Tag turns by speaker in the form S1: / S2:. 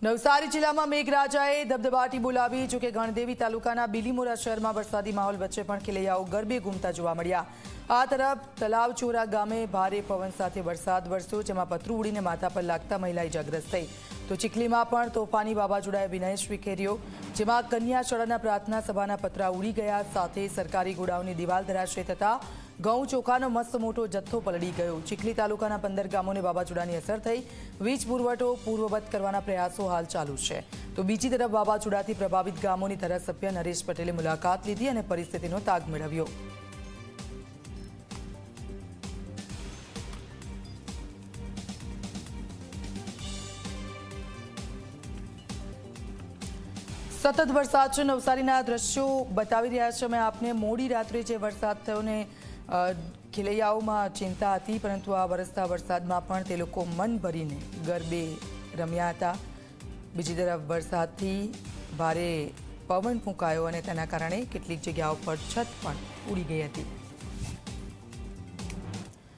S1: નવસારી જિલ્લામાં મેઘરાજાએ દબદબાટી બોલાવી, જોકે ગણદેવી તાલુકાના બિલીમોરા શહેરમાં વરસાદી માહોલ વચ્ચે પણ ખેલૈયાઓ ગરબે ઘૂમતા જોવા મળ્યા। આ તરફ તલાવચોરા ગામે ભારે પવન સાથે વરસાદ વરસ્યો, જેમાં પતરું ઉડીને માથા પર લાગતા મહિલા ઇજાગ્રસ્ત થઈ। તો ચીખલીમાં પણ તોફાની વાવાઝોડાએ વિનાશ વિખેર્યો, જેમાં કન્યા શાળાના પ્રાર્થના સભાના પતરા ઉડી ગયા, સાથે સરકારી ગોડાઉનની દિવાલ ધરાશયી થતા ઘઉં ચોખાનો મસ્ત મોટો જથ્થો પલળી ગયો। ચીખલી તાલુકાના 15 ગામોને વાવાઝોડાની અસર થઈ। વીજ પુરવઠો પૂર્વવત કરવાના પ્રયાસો હાલ ચાલુ છે। તો બીજી તરફ વાવાઝોડાથી પ્રભાવિત ગામોની ધારાસભ્ય નરેશ પટેલે મુલાકાત લીધી અને પરિસ્થિતિનો તાગ મેળવ્યો। સતત વરસાદ છે, નવસારીના દ્રશ્યો બતાવી રહ્યા છે અમે આપને। મોડી રાત્રે જે વરસાદ થયો ને ખેલૈયાઓમાં ચિંતા હતી, પરંતુ આ વરસતા વરસાદમાં પણ તે લોકો મન ભરીને ગરબે રમ્યા હતા। બીજી તરફ વરસાદથી ભારે પવન ફૂંકાયો અને તેના કારણે કેટલીક જગ્યાઓ પર છત પણ ઉડી ગઈ હતી।